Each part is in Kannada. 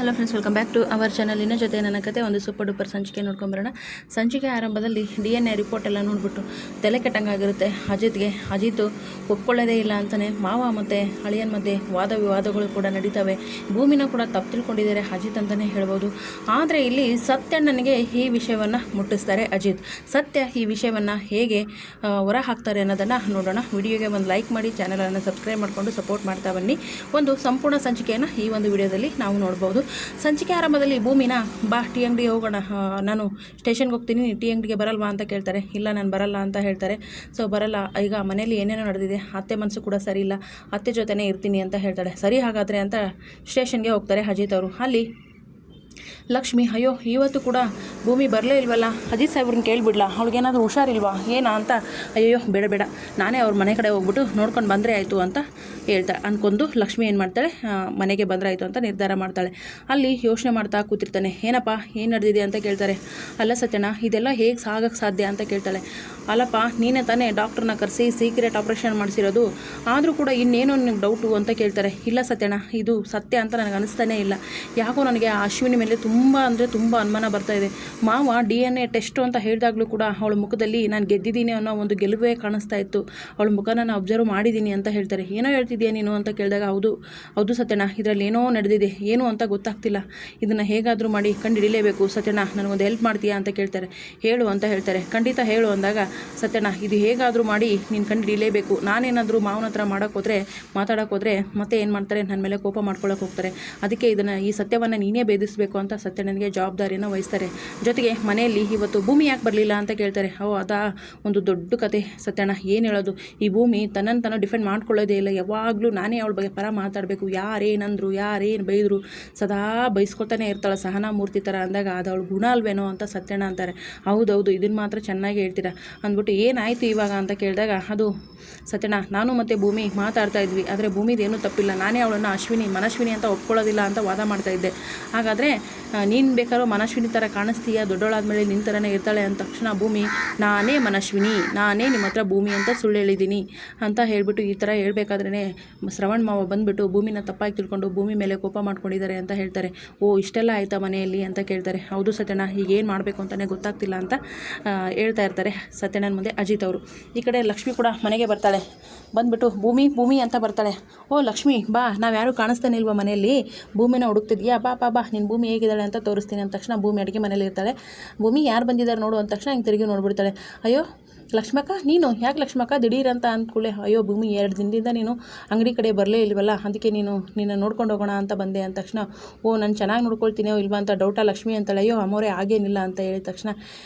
Hello friends, welcome back to our ಚಾನಲಿನ ಜೊತೆ ನನ್ನ ಕತೆ ಒಂದು ಸೂಪರ್ ಡೂಪರ್ ಸಂಚಿಕೆ ನೋಡ್ಕೊಂಬರೋಣ. ಸಂಚಿಕೆ ಆರಂಭದಲ್ಲಿ DNA ರಿಪೋರ್ಟ್ ಎಲ್ಲ ನೋಡ್ಬಿಟ್ಟು ತಲೆ ಕೆಟ್ಟಂಗಾಗಿರುತ್ತೆ ಅಜಿತ್ಗೆ. ಅಜಿತ್ ಒಪ್ಕೊಳ್ಳೋದೇ ಇಲ್ಲ ಅಂತಲೇ ಮಾವ ಮತ್ತು ಅಳಿಯನ ಮಧ್ಯೆ ವಾದ ವಿವಾದಗಳು ಕೂಡ ನಡೀತವೆ. ಭೂಮಿನ ಕೂಡ ತಪ್ಪು ತಿಳ್ಕೊಂಡಿದ್ದಾರೆ ಅಜಿತ್ ಅಂತಲೇ ಹೇಳ್ಬೋದು. ಆದರೆ ಇಲ್ಲಿ ಸತ್ಯಣ್ಣನಿಗೆ ಈ ವಿಷಯವನ್ನು ಮುಟ್ಟಿಸ್ತಾರೆ ಅಜಿತ್. ಸತ್ಯ ಈ ವಿಷಯವನ್ನು ಹೇಗೆ ಹೊರ ಹಾಕ್ತಾರೆ ಅನ್ನೋದನ್ನು ನೋಡೋಣ. ವಿಡಿಯೋಗೆ ಒಂದು ಲೈಕ್ ಮಾಡಿ, ಚಾನಲನ್ನು ಸಬ್ಸ್ಕ್ರೈಬ್ ಮಾಡಿಕೊಂಡು ಸಪೋರ್ಟ್ ಮಾಡ್ತಾ ಬನ್ನಿ. ಒಂದು ಸಂಪೂರ್ಣ ಸಂಚಿಕೆಯನ್ನು ಈ ಒಂದು ವಿಡಿಯೋದಲ್ಲಿ ನಾವು ನೋಡ್ಬೋದು. ಸಂಚಿಕೆ ಆರಂಭದಲ್ಲಿ ಭೂಮಿನ ಬಾ ಟೀ ಅಂಗಡಿಗೆ ಹೋಗೋಣ, ನಾನು ಸ್ಟೇಷನ್ಗೆ ಹೋಗ್ತೀನಿ, ಟೀ ಅಂಗಡಿಗೆ ಬರಲ್ವಾ ಅಂತ ಕೇಳ್ತಾರೆ. ಇಲ್ಲ ನಾನು ಬರಲ್ಲ ಅಂತ ಹೇಳ್ತಾರೆ. ಸೊ ಬರಲ್ಲ, ಈಗ ಮನೇಲಿ ಏನೇನೋ ನಡೆದಿದೆ, ಅತ್ತೆ ಮನಸ್ಸು ಕೂಡ ಸರಿ ಇಲ್ಲ, ಅತ್ತೆ ಜೊತೆನೇ ಇರ್ತೀನಿ ಅಂತ ಹೇಳ್ತಾಳೆ. ಸರಿ ಹಾಗಾದರೆ ಅಂತ ಸ್ಟೇಷನ್ಗೆ ಹೋಗ್ತಾರೆ ಅಜಿತ್ ಅವರು. ಅಲ್ಲಿ ಲಕ್ಷ್ಮಿ, ಅಯ್ಯೋ ಇವತ್ತು ಕೂಡ ಭೂಮಿ ಬರಲೇ ಇಲ್ವಲ್ಲ, ಅಜಿತ್ ಸಾಹೇಬ್ರನ್ನ ಕೇಳಿಬಿಡ್ಲಾ, ಅವ್ಳಿಗೇನಾದರೂ ಹುಷಾರಿಲ್ವಾ ಏನಾ ಅಂತ. ಅಯ್ಯೋ ಬೇಡ ನಾನೇ ಅವ್ರ ಮನೆ ಕಡೆ ಹೋಗ್ಬಿಟ್ಟು ನೋಡ್ಕೊಂಡು ಬಂದರೆ ಆಯಿತು ಅಂತ ಹೇಳ್ತಾಳೆ. ಅಂದ್ಕೊಂಡು ಲಕ್ಷ್ಮಿ ಏನು ಮಾಡ್ತಾಳೆ, ಮನೆಗೆ ಬಂದರೆ ಆಯಿತು ಅಂತ ನಿರ್ಧಾರ ಮಾಡ್ತಾಳೆ. ಅಲ್ಲಿ ಯೋಚನೆ ಮಾಡ್ತಾ ಕೂತಿರ್ತಾನೆ. ಏನಪ್ಪ ಏನು ನಡೆದಿದೆ ಅಂತ ಕೇಳ್ತಾರೆ. ಅಲ್ಲ ಸತ್ಯಣ್ಣ, ಇದೆಲ್ಲ ಹೇಗೆ ಸಾಗಕ್ಕೆ ಸಾಧ್ಯ ಅಂತ ಕೇಳ್ತಾಳೆ. ಅಲ್ಲಪ್ಪ ನೀನೇ ತಾನೇ ಡಾಕ್ಟ್ರನ್ನ ಕರೆಸಿ ಸೀಕ್ರೆಟ್ ಆಪ್ರೇಷನ್ ಮಾಡಿಸಿರೋದು, ಆದರೂ ಕೂಡ ಇನ್ನೇನೋ ನಿನಗೆ ಡೌಟು ಅಂತ ಕೇಳ್ತಾರೆ. ಇಲ್ಲ ಸತ್ಯಣ್ಣ, ಇದು ಸತ್ಯ ಅಂತ ನನಗೆ ಅನಿಸ್ತಾನೇ ಇಲ್ಲ. ಯಾಕೋ ನನಗೆ ಆ ಅಶ್ವಿನಿ ಮೇಲೆ ತುಂಬ ಅನುಮಾನ ಬರ್ತಾಯಿದೆ. ಮಾವ DNA ಟೆಸ್ಟು ಅಂತ ಹೇಳಿದಾಗಲೂ ಕೂಡ ಅವಳ ಮುಖದಲ್ಲಿ ನಾನು ಗೆದ್ದಿದ್ದೀನಿ ಅನ್ನೋ ಒಂದು ಗೆಲುವೇ ಕಾಣಿಸ್ತಾ ಇತ್ತು. ಅವಳ ಮುಖನ ನಾನು ಅಬ್ಸರ್ವ್ ಮಾಡಿದ್ದೀನಿ ಅಂತ ಹೇಳ್ತಾರೆ. ಏನೋ ಹೇಳ್ತಿದ್ಯಾ ನೀನು ಅಂತ ಕೇಳಿದಾಗ, ಹೌದು ಸತ್ಯಣ್ಣ, ಇದರಲ್ಲಿ ಏನೋ ನಡೆದಿದೆ, ಏನು ಅಂತ ಗೊತ್ತಾಗ್ತಿಲ್ಲ, ಇದನ್ನು ಹೇಗಾದರೂ ಮಾಡಿ ಕಂಡುಹಿಡಿಯಲೇಬೇಕು. ಸತ್ಯಣ್ಣ ನನಗೊಂದು ಹೆಲ್ಪ್ ಮಾಡ್ತೀಯಾ ಅಂತ ಕೇಳ್ತಾರೆ. ಹೇಳು ಅಂತ ಹೇಳ್ತಾರೆ. ಖಂಡಿತ ಹೇಳು ಅಂದಾಗ, ಸತ್ಯಣ್ಣ ಇದು ಹೇಗಾದರೂ ಮಾಡಿ ನೀನು ಕಂಡುಹಿಡಿಯಲೇಬೇಕು. ನಾನೇನಾದರೂ ಮಾವನ ಹತ್ರ ಮಾತಾಡೋಕ್ಕೋದ್ರೆ ಮತ್ತೆ ಏನು ಮಾಡ್ತಾರೆ, ನನ್ನ ಮೇಲೆ ಕೋಪ ಮಾಡ್ಕೊಳ್ಳೋಕೆ ಹೋಗ್ತಾರೆ. ಅದಕ್ಕೆ ಈ ಸತ್ಯವನ್ನು ನೀನೇ ಭೇದಿಸಬೇಕು ಅಂತ ಸತ್ಯಣ್ಣನಿಗೆ ಜವಾಬ್ದಾರಿಯನ್ನು ವಹಿಸ್ತಾರೆ. ಜೊತೆಗೆ ಮನೆಯಲ್ಲಿ ಇವತ್ತು ಭೂಮಿ ಯಾಕೆ ಬರಲಿಲ್ಲ ಅಂತ ಕೇಳ್ತಾರೆ. ಅದಾ ಒಂದು ದೊಡ್ಡ ಕತೆ ಸತ್ಯಣ್ಣ, ಏನು ಹೇಳೋದು, ಈ ಭೂಮಿ ತನ್ನನ್ನು ತಾನು ಡಿಫೆಂಡ್ ಮಾಡ್ಕೊಳ್ಳೋದೇ ಇಲ್ಲ. ಯಾವಾಗಲೂ ನಾನೇ ಅವಳ ಬಗ್ಗೆ ಪರ ಮಾತಾಡಬೇಕು, ಯಾರೇನಂದ್ರು ಯಾರೇನು ಬೈದರು ಸದಾ ಬೈಸ್ಕೊತಾನೆ ಇರ್ತಾಳೆ ಸಹನಾ ಮೂರ್ತಿ ಥರ ಅಂದಾಗ ಅದು ಅವಳು ಗುಣ ಅಲ್ವೇನೋ ಅಂತ ಸತ್ಯಣ್ಣ ಅಂತಾರೆ. ಹೌದೌದು, ಇದನ್ನು ಮಾತ್ರ ಚೆನ್ನಾಗಿ ಹೇಳ್ತೀರಾ ಅಂದ್ಬಿಟ್ಟು ಏನಾಯಿತು ಇವಾಗ ಅಂತ ಕೇಳಿದಾಗ, ಅದು ಸತ್ಯಣ್ಣ ನಾನು ಮತ್ತು ಭೂಮಿ ಮಾತಾಡ್ತಾ ಇದ್ವಿ, ಆದರೆ ಭೂಮಿದೇನೂ ತಪ್ಪಿಲ್ಲ, ನಾನೇ ಅವಳನ್ನು ಮನಶ್ವಿನಿ ಅಂತ ಒಪ್ಕೊಳ್ಳೋದಿಲ್ಲ ಅಂತ ವಾದ ಮಾಡ್ತಾ ಇದ್ದೆ. ಹಾಗಾದರೆ ನೀನು ಬೇಕಾದ್ರೂ ಮನಶ್ವಿನಿ ಥರ ಕಾಣಿಸ್ತೀಯಾ, ದೊಡ್ಡವಳಾದ್ಮೇಲೆ ನಿನ್ನ ಥರನೇ ಇರ್ತಾಳೆ ಅಂದ ತಕ್ಷಣ ಭೂಮಿ, ನಾನೇ ಮನಶ್ವಿನಿ, ನಾನೇ ನಿಮ್ಮ ಹತ್ರ ಭೂಮಿ ಅಂತ ಸುಳ್ಳು ಹೇಳಿದ್ದೀನಿ ಅಂತ ಹೇಳ್ಬಿಟ್ಟು ಈ ಥರ ಹೇಳ್ಬೇಕಾದ್ರೇ ಶ್ರವಣ್ ಮಾವ ಬಂದುಬಿಟ್ಟು ಭೂಮಿನ ತಪ್ಪಾಗಿ ತಿಳ್ಕೊಂಡು ಭೂಮಿ ಮೇಲೆ ಕೋಪ ಮಾಡ್ಕೊಂಡಿದ್ದಾರೆ ಅಂತ ಹೇಳ್ತಾರೆ. ಓ ಇಷ್ಟೆಲ್ಲ ಆಯಿತಾ ಮನೆಯಲ್ಲಿ ಅಂತ ಕೇಳ್ತಾರೆ. ಹೌದು ಸತ್ಯಣ್ಣ, ಈಗ ಏನು ಮಾಡಬೇಕು ಅಂತಲೇ ಗೊತ್ತಾಗ್ತಿಲ್ಲ ಅಂತ ಹೇಳ್ತಾ ಇರ್ತಾರೆ ಸತ್ಯಣ್ಣನ ಮುಂದೆ ಅಜಿತ್ ಅವರು. ಈ ಕಡೆ ಲಕ್ಷ್ಮಿ ಕೂಡ ಮನೆಗೆ ಬರ್ತಾಳೆ. ಬಂದುಬಿಟ್ಟು ಭೂಮಿ ಅಂತ ಬರ್ತಾಳೆ. ಓ ಲಕ್ಷ್ಮಿ ಬಾ, ನಾವು ಯಾರೂ ಕಾಣಿಸ್ತಾನೆ ಇಲ್ವಾ ಮನೆಯಲ್ಲಿ, ಭೂಮಿನ ಹುಡುಕ್ತಿದ್ಯಾ, ಬಾ ನೀನು ಭೂಮಿ ಹೇಗಿದ್ದಾಳೆ ಅಂತ ತೋರಿಸ್ತೀನಿ ಅಂದ ತಕ್ಷಣ ಭೂಮಿ ಅಡುಗೆ ಮನೇಲಿ ಇರ್ತಾಳೆ. ಭೂಮಿ ಯಾರು ಬಂದಿದ್ದಾರೆ ನೋಡು ಅಂದ ತಕ್ಷಣ ಹಿಂಗೆ ತಿರುಗಿ ನೋಡ್ಬಿಡ್ತಾಳೆ. ಅಯ್ಯೋ ಲಕ್ಷ್ಮಕ್ಕ, ನೀನು ಯಾಕೆ ಲಕ್ಷ್ಮಕ್ಕ ದಿಢೀರ್ ಅಂತ ಅಂದ್ಕೂಳೆ, ಅಯ್ಯೋ ಭೂಮಿ 2 ದಿನದಿಂದ ನೀನು ಅಂಗಡಿ ಕಡೆ ಬರಲೇ ಇಲ್ವಲ್ಲ, ಅದಕ್ಕೆ ನಿನ್ನ ನೋಡ್ಕೊಂಡು ಹೋಗೋಣ ಅಂತ ಬಂದೆ ಅಂದ ತಕ್ಷಣ, ಓ ನಾನು ಚೆನ್ನಾಗಿ ನೋಡ್ಕೊಳ್ತೀನೋ ಇಲ್ವಾ ಅಂತ ಡೌಟಾ ಲಕ್ಷ್ಮಿ ಅಂತಾಳೆ. ಅಯ್ಯೋ ಅಮ್ಮೋರೆ ಆಗೇನಿಲ್ಲ ಅಂತ ಹೇಳಿದ ತಕ್ಷಣ,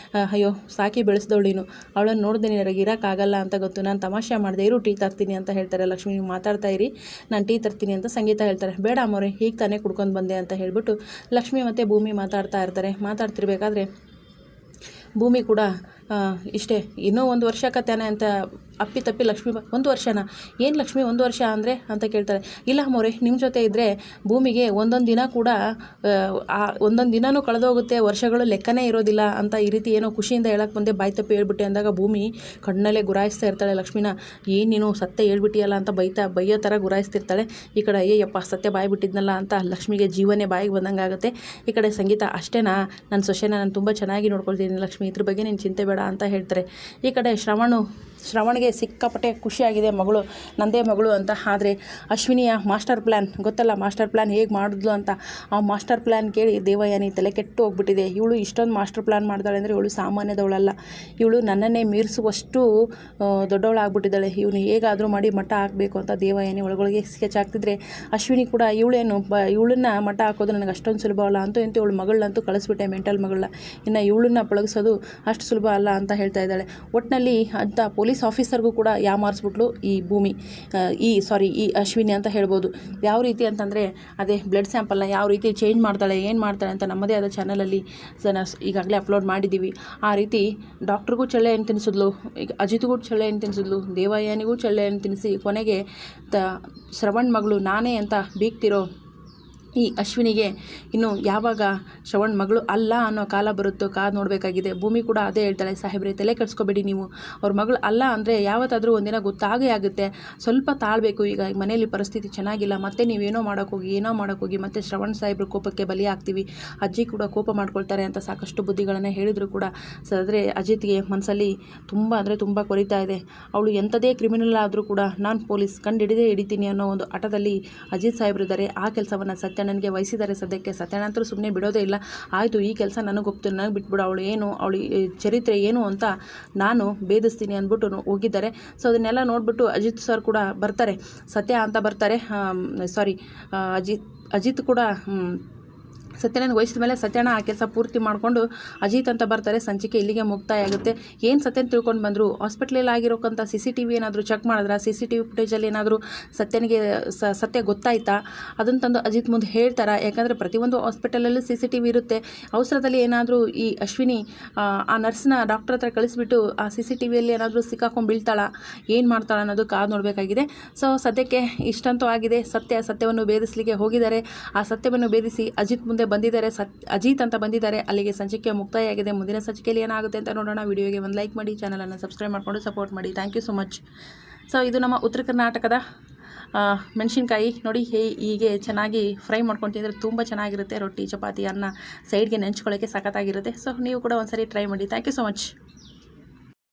ಅಯ್ಯೋ ಸಾಕಿ ಬೆಳೆಸ್ದವಳು ನೀನು, ಅವಳನ್ನು ನೋಡಿದೆ ನಿನಗೆ ಇರೋಕ್ಕಾಗಲ್ಲ ಅಂತ ಗೊತ್ತು, ನಾನು ತಮಾಷೆ ಮಾಡಿದೆ, ಇರು ಟೀ ತರ್ತೀನಿ ಅಂತ ಹೇಳ್ತಾರೆ ಲಕ್ಷ್ಮಿ. ನೀವು ಮಾತಾಡ್ತಾ ಇರಿ, ನಾನು ಟೀ ತರ್ತೀನಿ ಅಂತ ಸಂಗೀತ ಹೇಳ್ತಾರೆ. ಬೇಡ ಅಮ್ಮೋರೆ, ಹೀಗೆ ತಾನೇ ಕುಡ್ಕೊಂಡು ಬಂದೆ ಅಂತ ಹೇಳ್ಬಿಟ್ಟು ಲಕ್ಷ್ಮಿ ಮತ್ತು ಭೂಮಿ ಮಾತಾಡ್ತಾ ಇರ್ತಾರೆ. ಮಾತಾಡ್ತಿರ್ಬೇಕಾದ್ರೆ ಭೂಮಿ ಕೂಡ ಇಷ್ಟೇ, ಇನ್ನೂ 1 ವರ್ಷ ಕತ್ತಾನೆ ಅಂತ ಅಪ್ಪಿತಪ್ಪಿ ಲಕ್ಷ್ಮಿ 1 ವರ್ಷನಾ, ಏನು ಲಕ್ಷ್ಮಿ 1 ವರ್ಷ ಅಂದರೆ ಅಂತ ಕೇಳ್ತಾರೆ. ಇಲ್ಲ ಮೋರೆ, ನಿಮ್ಮ ಜೊತೆ ಇದ್ದರೆ ಭೂಮಿಗೆ ಒಂದೊಂದು ದಿನ ಕೂಡ ಒಂದೊಂದು ದಿನವೂ ಕಳೆದೋಗುತ್ತೆ, ವರ್ಷಗಳು ಲೆಕ್ಕನೇ ಇರೋದಿಲ್ಲ ಅಂತ ಈ ರೀತಿ ಏನೋ ಖುಷಿಯಿಂದ ಹೇಳಕ್ಕೆ ಬಂದೆ, ಬಾಯಿ ತಪ್ಪಿ ಹೇಳ್ಬಿಟ್ಟೆ ಅಂದಾಗ ಭೂಮಿ ಕಣ್ಣಲ್ಲೇ ಗುರಾಯಿಸ್ತಾ ಇರ್ತಾಳೆ ಲಕ್ಷ್ಮಿನ. ಏನು ನೀನು ಸತ್ಯ ಹೇಳ್ಬಿಟ್ಟಿಯಲ್ಲ ಅಂತ ಬೈಯೋ ಥರ ಗುರಾಯಿಸ್ತಿರ್ತಾಳೆ. ಈ ಕಡೆ ಅಯ್ಯಪ್ಪ ಸತ್ಯ ಬಾಯಿ ಬಿಟ್ಟಿದ್ನಲ್ಲ ಅಂತ ಲಕ್ಷ್ಮಿಗೆ ಜೀವನೇ ಬಾಯಿಗೆ ಬಂದಂಗೆ ಆಗುತ್ತೆ. ಈ ಕಡೆ ಸಂಗೀತ, ಅಷ್ಟೇನಾ, ನನ್ನ ಸೊಸೆನ ನಾನು ತುಂಬ ಚೆನ್ನಾಗಿ ನೋಡ್ಕೊಳ್ತೀನಿ ಲಕ್ಷ್ಮಿ, ಇದ್ರ ಬಗ್ಗೆ ನೀನು ಚಿಂತೆ ಬೇಡ ಅಂತ ಹೇಳ್ತಾರೆ. ಈ ಕಡೆ ಶ್ರವಣ್ಗೆ ಸಿಕ್ಕಾಪಟ್ಟೆ ಖುಷಿಯಾಗಿದೆ, ಮಗಳು ನಂದೇ ಮಗಳು ಅಂತ. ಆದರೆ ಅಶ್ವಿನಿಯ ಮಾಸ್ಟರ್ ಪ್ಲ್ಯಾನ್ ಗೊತ್ತಲ್ಲ, ಮಾಸ್ಟರ್ ಪ್ಲ್ಯಾನ್ ಹೇಗೆ ಮಾಡಿದ್ಲು ಅಂತ, ಆ ಮಾಸ್ಟರ್ ಪ್ಲ್ಯಾನ್ ಕೇಳಿ ದೇವಯಾನಿ ತಲೆ ಕೆಟ್ಟು ಹೋಗ್ಬಿಟ್ಟಿದೆ. ಇವಳು ಇಷ್ಟೊಂದು ಮಾಸ್ಟರ್ ಪ್ಲ್ಯಾನ್ ಮಾಡ್ತಾಳೆ ಅಂದರೆ ಇವಳು ಸಾಮಾನ್ಯದವಳಲ್ಲ, ಇವಳು ನನ್ನನ್ನೇ ಮೀರಿಸುವಷ್ಟು ದೊಡ್ಡವಳಾಗ್ಬಿಟ್ಟಿದ್ದಾಳೆ, ಇವನು ಹೇಗಾದರೂ ಮಾಡಿ ಮಟ್ಟ ಹಾಕಬೇಕು ಅಂತ ದೇವಯಾನಿ ಒಳಗೊಳಗೆ ಸ್ಕೆಚ್ ಆಗ್ತಿದ್ರೆ, ಅಶ್ವಿನಿ ಕೂಡ ಇವಳನ್ನ ಮಟ್ಟ ಹಾಕೋದು ನನಗೆ ಅಷ್ಟೊಂದು ಸುಲಭ ಅಲ್ಲ ಅಂತೂ ಇಂತೂ ಇವಳು ಮಗಳನ್ನಂತೂ ಕಳಿಸ್ಬಿಟ್ಟೆ, ಮೆಂಟಲ್ ಮಗಳನ್ನ, ಇನ್ನು ಇವಳನ್ನ ಪಳಗಿಸೋದು ಅಷ್ಟು ಸುಲಭ ಅಲ್ಲ ಅಂತ ಹೇಳ್ತಾ ಇದ್ದಾಳೆ. ಒಟ್ಟಿನಲ್ಲಿ ಅಂತ ಪೊಲೀಸ್ ಆಫೀಸರ್ಗೂ ಕೂಡ ಯಾಮಾರಿಸ್ಬಿಟ್ಲು ಈ ಭೂಮಿ, ಈ ಅಶ್ವಿನಿ ಅಂತ ಹೇಳ್ಬೋದು. ಯಾವ ರೀತಿ ಅಂತಂದರೆ, ಅದೇ ಬ್ಲಡ್ ಸ್ಯಾಂಪಲ್ನ ಯಾವ ರೀತಿ ಚೇಂಜ್ ಮಾಡ್ತಾಳೆ, ಏನು ಮಾಡ್ತಾಳೆ ಅಂತ ನಮ್ಮದೇ ಆದ ಚಾನಲಲ್ಲಿ ಈಗಾಗಲೇ ಅಪ್ಲೋಡ್ ಮಾಡಿದ್ದೀವಿ. ಆ ರೀತಿ ಡಾಕ್ಟ್ರಿಗೂ ಚಳ್ಳೆ ಹಣ್ಣು ತಿನ್ನಿಸಿದ್ಲು, ಈಗ ಅಜಿತ್ಗೂ ಚಳ್ಳೆ ಹಣ್ಣು ತಿನ್ನಿಸಿದ್ಲು, ದೇವಯಾನಿಗೂ ಚಳ್ಳೆ ಹಣ್ಣು ತಿನ್ನಿಸಿ ಕೊನೆಗೆ ಶ್ರವಣ್ ಮಗಳು ನಾನೇ ಅಂತ ಬೀಗ್ತಿರೋ ಈ ಅಶ್ವಿನಿಗೆ ಇನ್ನು ಯಾವಾಗ ಶ್ರವಣ್ ಮಗಳು ಅಲ್ಲ ಅನ್ನೋ ಕಾಲ ಬರುತ್ತೋ ಕಾದು ನೋಡಬೇಕಾಗಿದೆ. ಭೂಮಿ ಕೂಡ ಅದೇ ಹೇಳ್ತಾಳೆ, ಸಾಹೇಬ್ರೆ ತಲೆ ಕೆಡಿಸ್ಕೋಬೇಡಿ, ನೀವು ಅವ್ರ ಮಗಳು ಅಲ್ಲ ಅಂದರೆ ಯಾವತ್ತಾದರೂ ಒಂದಿನ ಗೊತ್ತಾಗೇ ಆಗುತ್ತೆ, ಸ್ವಲ್ಪ ತಾಳಬೇಕು. ಈಗ ಮನೆಯಲ್ಲಿ ಪರಿಸ್ಥಿತಿ ಚೆನ್ನಾಗಿಲ್ಲ, ಮತ್ತೆ ನೀವೇನೋ ಮಾಡೋಕ್ಕೋಗಿ ಮತ್ತೆ ಶ್ರವಣ್ ಸಾಹೇಬ್ರ ಕೋಪಕ್ಕೆ ಬಲಿ ಆಗ್ತೀವಿ, ಅಜ್ಜಿ ಕೂಡ ಕೋಪ ಮಾಡ್ಕೊಳ್ತಾರೆ ಅಂತ ಸಾಕಷ್ಟು ಬುದ್ಧಿಗಳನ್ನು ಹೇಳಿದ್ರು ಕೂಡ ಆದರೆ ಅಜಿತ್ಗೆ ಮನಸ್ಸಲ್ಲಿ ತುಂಬ ಕೊರಿತಾ ಇದೆ. ಅವಳು ಎಂಥದೇ ಕ್ರಿಮಿನಲ್ ಆದರೂ ಕೂಡ ನಾನು ಪೊಲೀಸ್ ಹಿಡಿತೀನಿ ಅನ್ನೋ ಒಂದು ಹಠದಲ್ಲಿ ಅಜಿತ್ ಸಾಹೇಬ್ರಿದ್ದಾರೆ. ಆ ಕೆಲಸವನ್ನು ಸತ್ಯಣ್ಣನಿಗೆ ವಹಿಸಿದ್ದಾರೆ. ಸದ್ಯಕ್ಕೆ ಸತ್ಯಣ್ಣಂತರೂ ಸುಮ್ಮನೆ ಬಿಡೋದೇ ಇಲ್ಲ. ಆಯಿತು, ಈ ಕೆಲಸ ನನಗೆ ಬಿಟ್ಬಿಡು, ಅವಳು ಚರಿತ್ರೆ ಏನು ಅಂತ ನಾನು ಭೇದಿಸ್ತೀನಿ ಅಂದ್ಬಿಟ್ಟು ಹೋಗಿದ್ದಾರೆ. ಸೊ ಅದನ್ನೆಲ್ಲ ನೋಡಿಬಿಟ್ಟು ಅಜಿತ್ ಸರ್ ಕೂಡ ಬರ್ತಾರೆ, ಸತ್ಯ ಅಂತ ಬರ್ತಾರೆ. ಅಜಿತ್ ಕೂಡ ಸತ್ಯಣ್ಣನಿಗೆ ವಹಿಸಿದ ಮೇಲೆ ಸತ್ಯಣ್ಣ ಆ ಕೆಲಸ ಪೂರ್ತಿ ಮಾಡಿಕೊಂಡು ಅಜಿತ್ ಅಂತ ಬರ್ತಾರೆ. ಸಂಚಿಕೆ ಇಲ್ಲಿಗೆ ಮುಕ್ತಾಯ ಆಗುತ್ತೆ. ಏನು ಸತ್ಯನ ತಿಳ್ಕೊಂಡು ಬಂದರು, ಹಾಸ್ಪಿಟ್ಲಲ್ಲಿ ಆಗಿರೋಕ್ಕಂಥ CCTV ಏನಾದರೂ ಚೆಕ್ ಮಾಡಿದ್ರೆ CCTV ಫುಟೇಜಲ್ಲಿ ಏನಾದರೂ ಸತ್ಯನಿಗೆ ಸತ್ಯ ಗೊತ್ತಾಯ್ತಾ, ಅದನ್ನು ತಂದು ಅಜಿತ್ ಮುಂದೆ ಹೇಳ್ತಾರಾ? ಯಾಕಂದರೆ ಪ್ರತಿಯೊಂದು ಹಾಸ್ಪಿಟಲಲ್ಲೂ CCTV ಇರುತ್ತೆ. ಅವಸರದಲ್ಲಿ ಏನಾದರೂ ಈ ಅಶ್ವಿನಿ ಆ ನರ್ಸ್ನ ಡಾಕ್ಟರ್ ಹತ್ರ ಕಳಿಸ್ಬಿಟ್ಟು ಆ CCTVಯಲ್ಲಿ ಏನಾದರೂ ಸಿಕ್ಕಾಕೊಂಡು ಬೀಳ್ತಾಳ, ಏನು ಮಾಡ್ತಾಳೆ ಅನ್ನೋದು ಕಾದು ನೋಡಬೇಕಾಗಿದೆ. ಸೊ ಸದ್ಯಕ್ಕೆ ಇಷ್ಟಂತೂ ಆಗಿದೆ. ಸತ್ಯವನ್ನು ಭೇದಿಸಲಿಕ್ಕೆ ಹೋಗಿದ್ದಾರೆ. ಆ ಸತ್ಯವನ್ನು ಭೇದಿಸಿ ಅಜಿತ್ ಮುಂದೆ ಬಂದಿದ್ದಾರೆ, ಅಜಿತ್ ಅಂತ ಬಂದಿದ್ದಾರೆ. ಅಲ್ಲಿಗೆ ಸಂಚಿಕೆ ಮುಕ್ತಾಯ ಆಗಿದೆ. ಮುಂದಿನ ಸಂಚಿಕೆಯಲ್ಲಿ ಏನಾಗುತ್ತೆ ಅಂತ ನೋಡೋಣ. ವಿಡಿಯೋಗೆ ಒಂದು ಲೈಕ್ ಮಾಡಿ, ಚಾನಲನ್ನು ಸಬ್ಸ್ಕ್ರೈಬ್ ಮಾಡಿಕೊಂಡು ಸಪೋರ್ಟ್ ಮಾಡಿ. Thank you so much. So ಇದು ನಮ್ಮ ಉತ್ತರ ಕರ್ನಾಟಕದ ಮೆಣಸಿನ್ಕಾಯಿ ನೋಡಿ, ಹೀಗೆ ಚೆನ್ನಾಗಿ ಫ್ರೈ ಮಾಡ್ಕೊಂಡು ತಿಂದರೆ ತುಂಬ ಚೆನ್ನಾಗಿರುತ್ತೆ. ರೊಟ್ಟಿ, ಚಪಾತಿ, ಅನ್ನ ಸೈಡ್ಗೆ ನೆಂಚ್ಕೊಳ್ಳೋಕ್ಕೆ ಸಖತ್ತಾಗಿರುತ್ತೆ. ಸೊ ನೀವು ಕೂಡ ಒಂದ್ಸರಿ ಟ್ರೈ ಮಾಡಿ. Thank you so much.